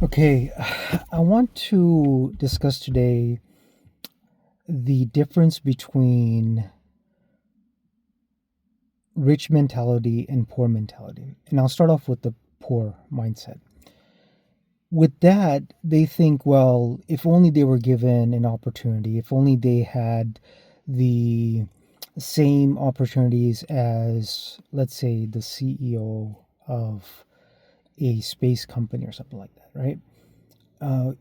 Okay, I want to discuss today the difference between rich mentality and poor mentality. And I'll start off with the poor mindset. With that, they think, well, if only they were given an opportunity, if only they had the same opportunities as, let's say, the CEO of a space company or something like that, right? Uh,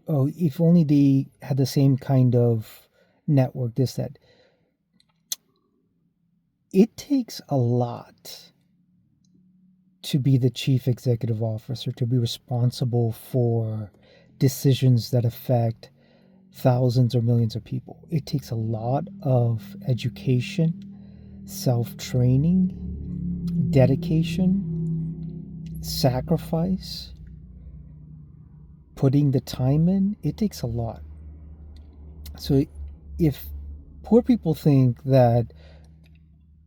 oh, if only they had the same kind of network, this, that. It takes a lot to be the chief executive officer, to be responsible for decisions that affect thousands or millions of people. It takes a lot of education, self training, dedication, sacrifice, putting the time in. It takes a lot. So if poor people think that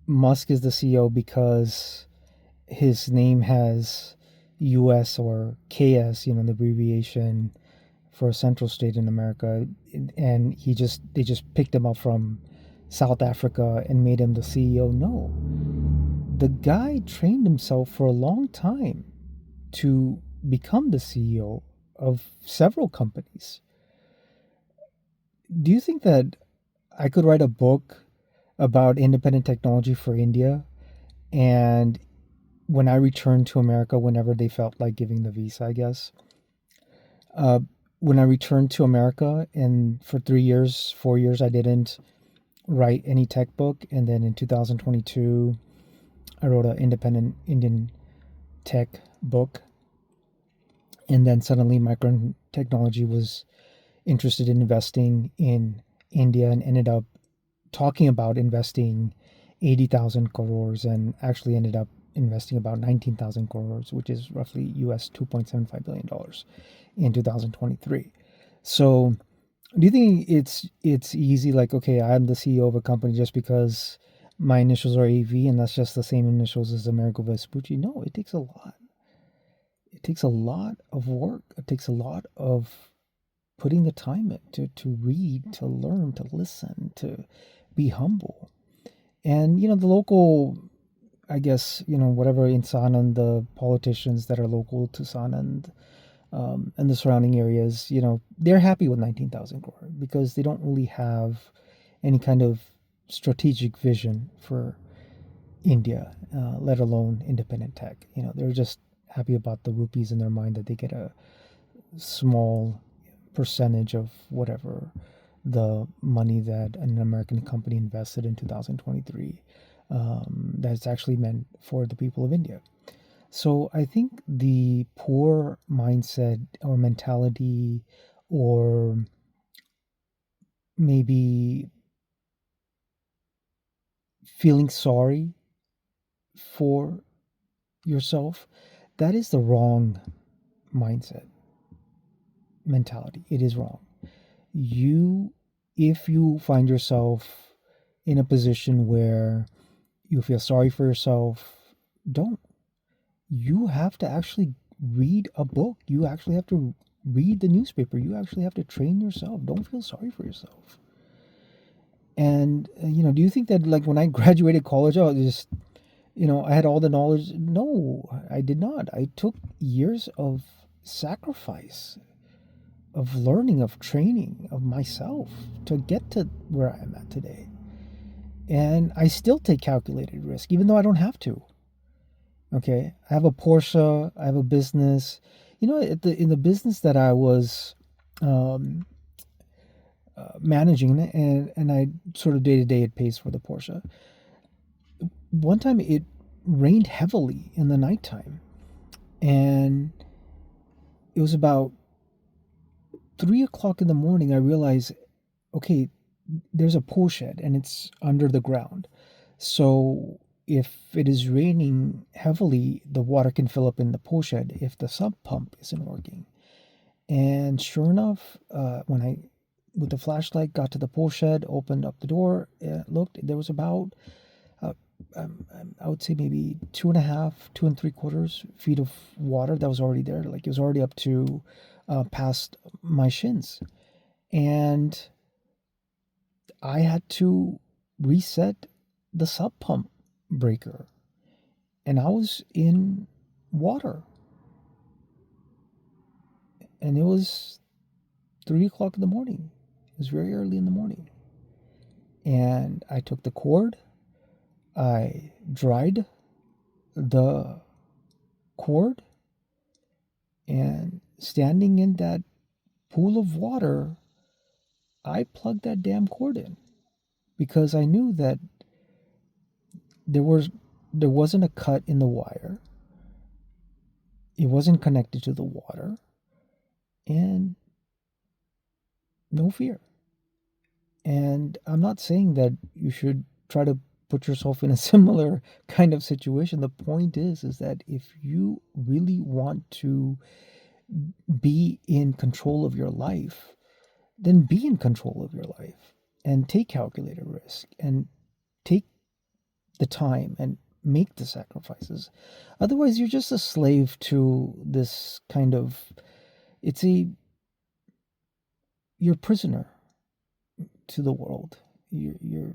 Musk is the CEO because his name has US or KS, the abbreviation for a central state in America, and they just picked him up from South Africa and made him the CEO. No. The guy trained himself for a long time to become the CEO of several companies. Do you think that I could write a book about independent technology for India, and when I returned to America, whenever they felt like giving the visa, I guess, uh, when I returned to America, and for 3 years, 4 years, I didn't write any tech book, and then in 2022, I wrote an independent Indian tech book, and then suddenly Micron Technology was interested in investing in India and ended up talking about investing 80,000 crores and actually ended up investing about 19,000 crores, which is roughly US $2.75 billion in 2023. So, do you think it's easy, like, okay, I'm the CEO of a company just because my initials are AV and that's just the same initials as Amerigo Vespucci? No, it takes a lot. It takes a lot of work. It takes a lot of putting the time in to read, to learn, to listen, to be humble. And the local, I guess, whatever in Sanand, the politicians that are local to Sanand, and the surrounding areas, they're happy with 19,000 crore because they don't really have any kind of strategic vision for India, let alone independent tech. They're just happy about the rupees in their mind, that they get a small percentage of whatever the money that an American company invested in 2023, that's actually meant for the people of India. So I think the poor mindset or mentality, or maybe feeling sorry for yourself, that is the wrong mindset, mentality. It is wrong. You, if you find yourself in a position where you feel sorry for yourself, don't. You have to actually read a book. You actually have to read the newspaper. You actually have to train yourself. Don't feel sorry for yourself. And, do you think that, like, when I graduated college, I just, I had all the knowledge? No, I did not. I took years of sacrifice, of learning, of training of myself to get to where I am at today. And I still take calculated risk, even though I don't have to. Okay, I have a Porsche. I have a business. In the business that I was um, managing, and I sort of day to day it pays for the Porsche. One time it rained heavily in the nighttime, and it was about 3 o'clock in the morning. I realized, okay, there's a pool shed and it's under the ground. So if it is raining heavily, the water can fill up in the pool shed if the sump pump isn't working. And sure enough, when I, with the flashlight, got to the pool shed, opened up the door, looked, there was about I would say maybe 2.5, 2 and 3/4 feet of water that was already there. Like it was already up to past my shins. And I had to reset the sub pump breaker. And I was in water. And it was 3 o'clock in the morning. It was very early in the morning. And I took the cord, I dried the cord, and standing in that pool of water, I plugged that damn cord in because I knew that there was there wasn't a cut in the wire. It wasn't connected to the water, and no fear. And I'm not saying that you should try to put yourself in a similar kind of situation. The point is that if you really want to be in control of your life, then be in control of your life and take calculated risk and take the time and make the sacrifices. Otherwise, you're just a slave to this kind of, it's a, you're a prisoner to the world. You're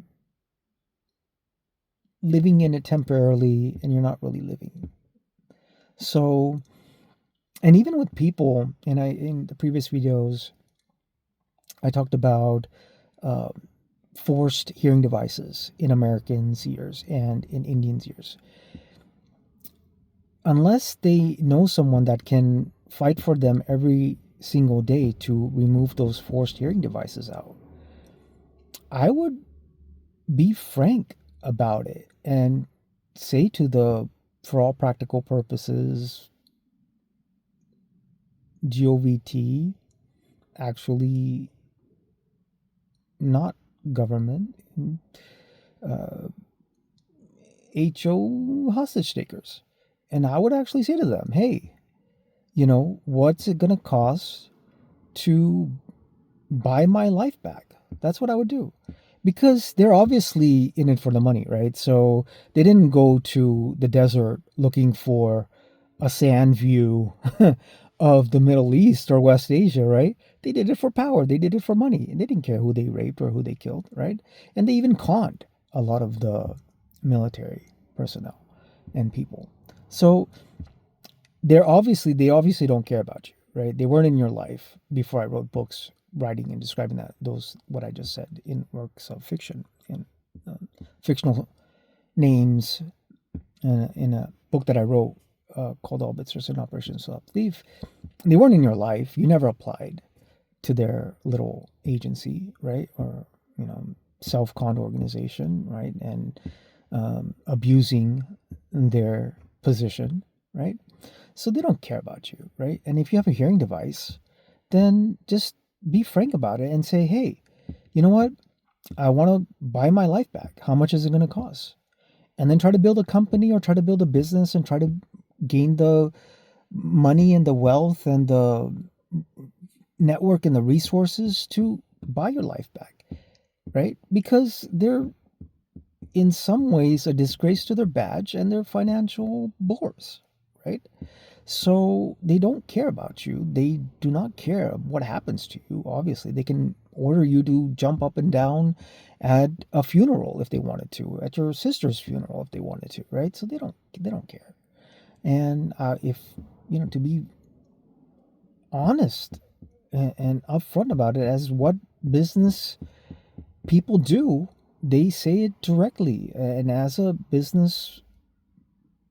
living in it temporarily and you're not really living. So, and even with people, and in the previous videos, I talked about uh, forced hearing devices in Americans' ears and in Indians' ears. Unless they know someone that can fight for them every single day to remove those forced hearing devices out, I would be frank about it and say to the, for all practical purposes, GOVT, actually not government, uh, HO hostage takers. And I would actually say to them, hey, what's it going to cost to buy my life back? That's what I would do. Because they're obviously in it for the money, right? So they didn't go to the desert looking for a sand view of the Middle East or West Asia, right? They did it for power. They did it for money. And they didn't care who they raped or who they killed, right? And they even conned a lot of the military personnel and people. So they obviously don't care about you, right? They weren't in your life before I wrote books writing and describing what I just said in works of fiction, in fictional names, in a book that I wrote called All Bits Are in Operation Self Belief. They weren't in your life. You never applied to their little agency, right? Or self-con organization, right? And abusing their position, right? So they don't care about you, right? And if you have a hearing device, then just be frank about it and say, hey, you know what? I want to buy my life back. How much is it going to cost? And then try to build a company or try to build a business and try to gain the money and the wealth and the network and the resources to buy your life back, right? Because they're in some ways a disgrace to their badge and their financial bores, right? So they don't care about you. They do not care what happens to you. Obviously, they can order you to jump up and down at a funeral if they wanted to, at your sister's funeral if they wanted to, right? So they don't care. And if to be honest and upfront about it, as what business people do, they say it directly. And as a business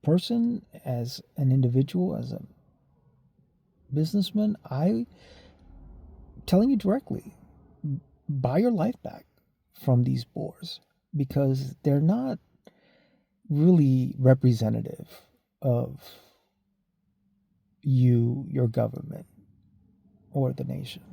person, as an individual, as a businessman, I telling you directly, buy your life back from these bores because they're not really representative of you, your government, or the nation.